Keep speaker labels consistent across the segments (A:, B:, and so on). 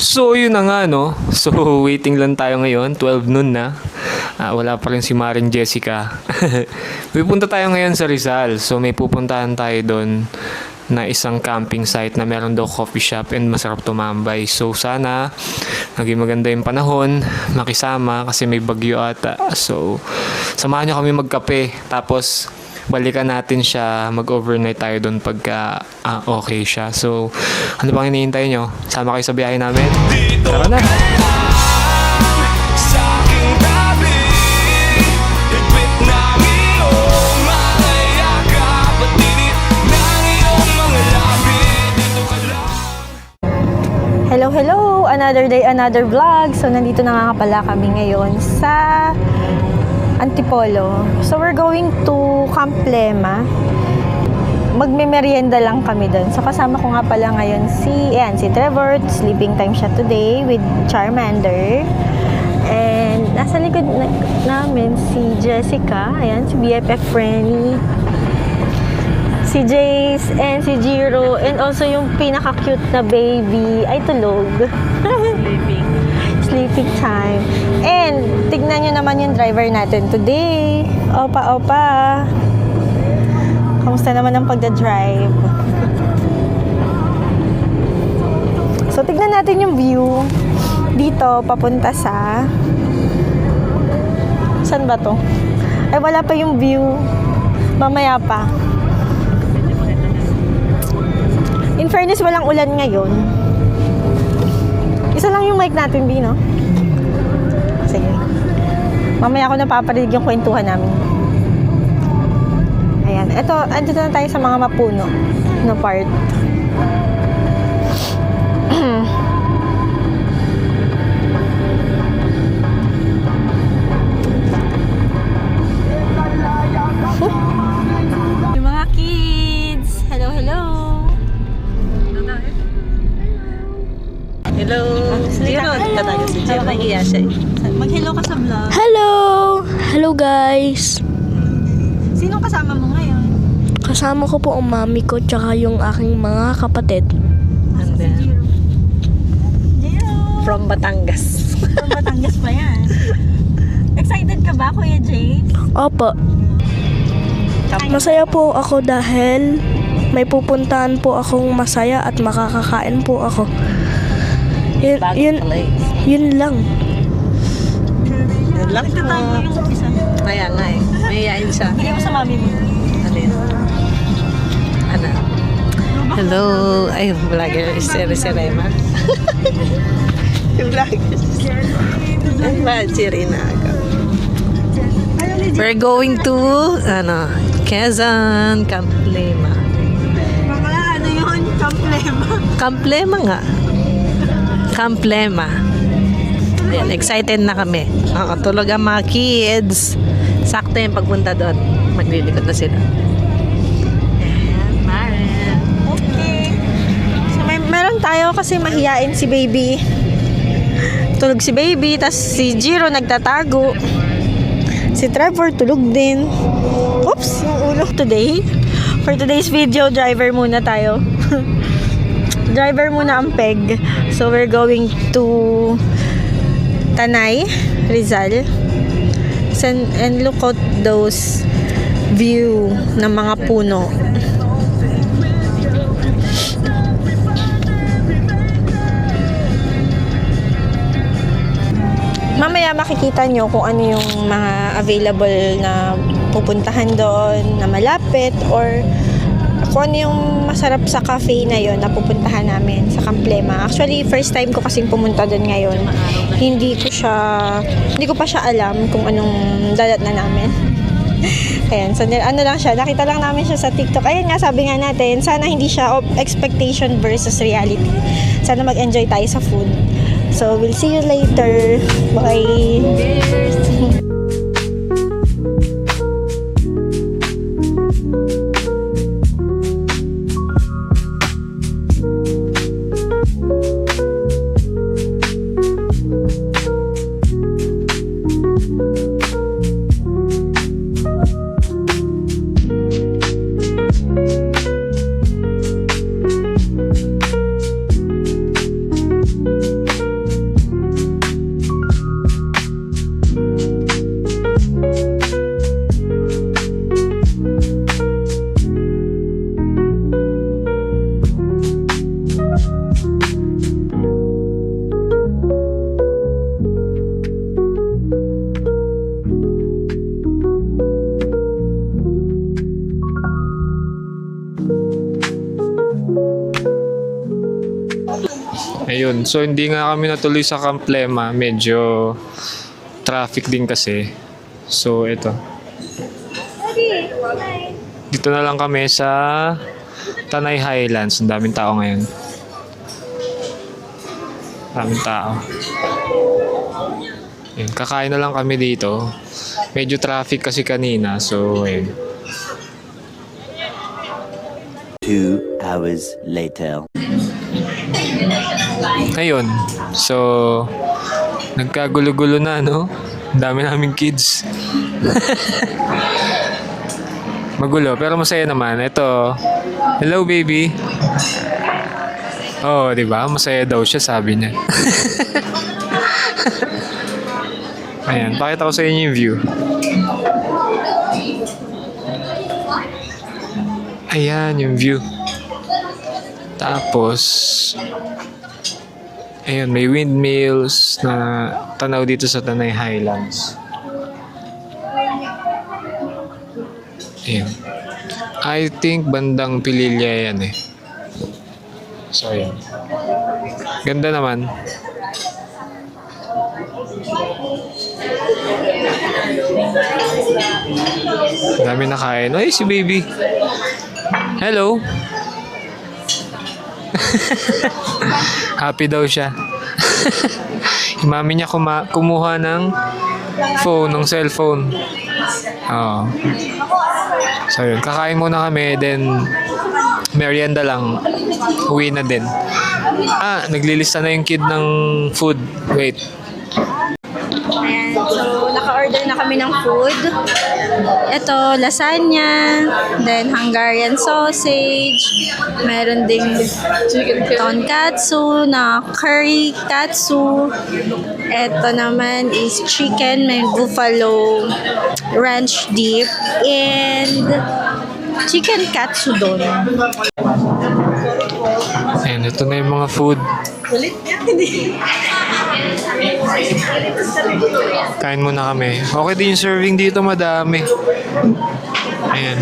A: So, yun na nga, no? So, waiting lang tayo ngayon. 12 noon na. Wala pa rin si Maring Jessica. Pupunta tayo ngayon sa Rizal. So, may pupuntahan tayo doon na isang camping site na meron daw coffee shop and masarap tumambay. So, sana naging maganda yung panahon, makisama kasi may bagyo ata. So, samahan nyo kami magkape. Tapos, balikan natin siya, mag-overnight tayo doon pagka okay siya. So, ano bang hinihintay nyo? Sama kayo sa biyahe namin? Tara na!
B: Hello, hello! Another day, another vlog. So, nandito na nga pala kami ngayon sa Antipolo. So, we're going to Camp Lema. Magme-merienda lang kami doon. So, kasama ko nga pala ngayon si Trevor. Sleeping time siya today with Charmander. And nasa likod namin si Jessica. Ayan, si BFF Frenny. Si Jace and si Jiro. And also yung pinaka-cute na baby ay tulog. Sleeping time. And tignan nyo naman yung driver natin today. Opa. Kamusta naman ang pagda-drive? So, tignan natin yung view. Dito, papunta sa... Saan ba to? Ay, wala pa yung view. Mamaya pa. In fairness, walang ulan ngayon. Isa lang yung mic natin, B, no? Sige. Mamaya ako napaparinig yung kwentuhan namin. Ayan. Andito na tayo sa mga mapuno na part. Yung mga kids! Hello, hello!
C: Hello. Jiro, ka tayo si Jiro. Nahiya siya.
B: Mag-hello ka sa vlog.
D: Hello! Hello guys!
B: Sinong kasama mo ngayon?
D: Kasama ko po ang mami ko tsaka yung aking mga kapatid.
C: And then,
B: Jiro!
C: from Batangas.
B: From Batangas pa yan. Excited ka ba, Kuya Jay?
D: Opo. Masaya po ako dahil may pupuntahan po akong masaya at makakakain po ako. Yun lang.
C: Good luck
B: Nagtatago
C: po.
B: yung isa.
C: Kaya nga eh. Mayayain siya.
B: Bigay mo sa mami mo.
C: Ano yun? Ano? Hello. Ay, vlogger. Si Rema. Yung vlogger. Ay, ba? Si Rina ako. We're going to, Quezon, Camp Lema.
B: Mga ano yun? Kamplema.
C: Camp Lema nga. Camp Lema. Ayan, excited na kami. Tulog ang mga kids. Sakto yung pagpunta doon. Maglilikot na sila. Ayan, Maren.
B: Okay. So, meron tayo kasi mahiyain si baby. Tulog si baby, tas si Jiro nagtatago. Si Trevor tulog din. Oops, yung ulo. For today's video, driver muna tayo. Driver muna ang peg. So, we're going to Tanay, Rizal. And look at those view ng mga puno. Mamaya makikita nyo kung ano yung mga available na pupuntahan doon na malapit or kung ano yung masarap sa cafe na yon na pupuntahan namin sa Camp Lema. Actually, first time ko kasing pumunta doon ngayon. Hindi ko pa siya alam kung anong dalat na namin. Ayan, so ano lang siya, nakita lang namin siya sa TikTok. Ayan nga, sabi nga natin, sana hindi siya expectation versus reality. Sana mag-enjoy tayo sa food. So, we'll see you later. Bye!
A: Ayun, so hindi nga kami natuloy sa Camplema, medyo traffic din kasi. So ito. Dito na lang kami sa Tanay Highlands. Ang daming tao ngayon. Daming tao. Ayun, kakain na lang kami dito. Medyo traffic kasi kanina, so ayun.
E: 2 hours later.
A: Ayun. So, nagkagulo-gulo na, no? Ang dami naming kids. Magulo, pero masaya naman. Ito. Hello, baby. Oh, di ba? Masaya daw siya, sabi niya. Ayan, pakita ko sa inyo yung view. Ayan, yung view. Tapos, ayun, may windmills na tanaw dito sa Tanay Highlands. Ayun. I think bandang Pililya yan eh. So, ayun. Ganda naman. Dami na kain. Ay, si baby. Hello. Happy daw siya. Yung mami niya kumuha ng phone, ng cellphone. Oo. So yun, kakain muna kami, then merienda lang. Uwi na din. Naglilista na yung kid ng food. Wait.
B: Ayan, so naka-order na kami ng food. Ito, lasagna, then Hungarian sausage, meron ding tonkatsu na curry katsu. Ito naman is chicken, may buffalo ranch dip, and chicken katsu don.
A: Ayan, ito na yung mga food. Kain muna kami. Okay din yung serving dito, madami. Ayan.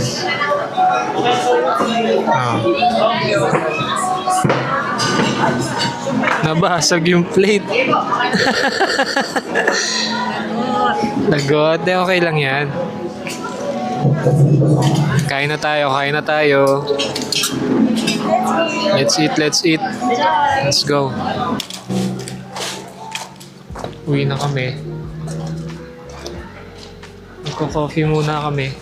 A: Nabasag yung plate. Lagot. Okay lang yan. Kain na tayo, kain na tayo. Let's eat, let's eat. Let's go. Uwi na kami. Magko-coffee muna kami.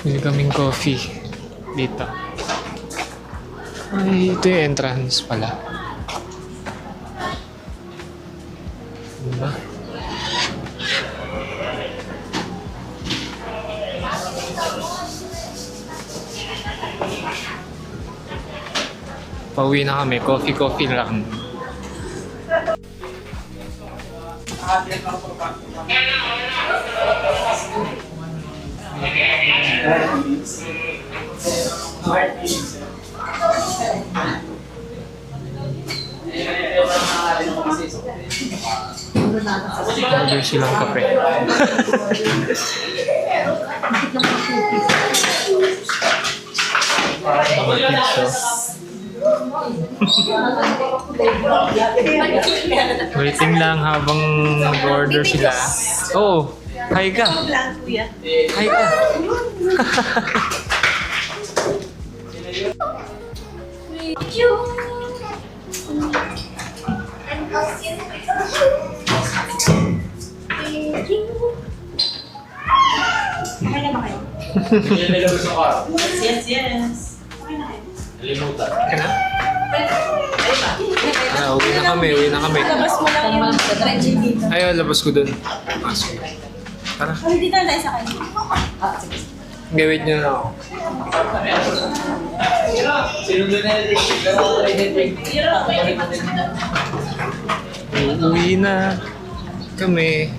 A: Bili kaming coffee dito. Ay, ito yung entrance pala. Diba? Pauwi na kami. Coffee lang. Order silang kape. Waiting lang habang nag-order sila. Oh, hi ka. Hi ka. Ka na? Uwi na kami. Ayaw, labas ko dun. Pasok. Tara.
B: Dito na tayo sa kanya.
A: Gawin niyo na ako. Uwi na kami.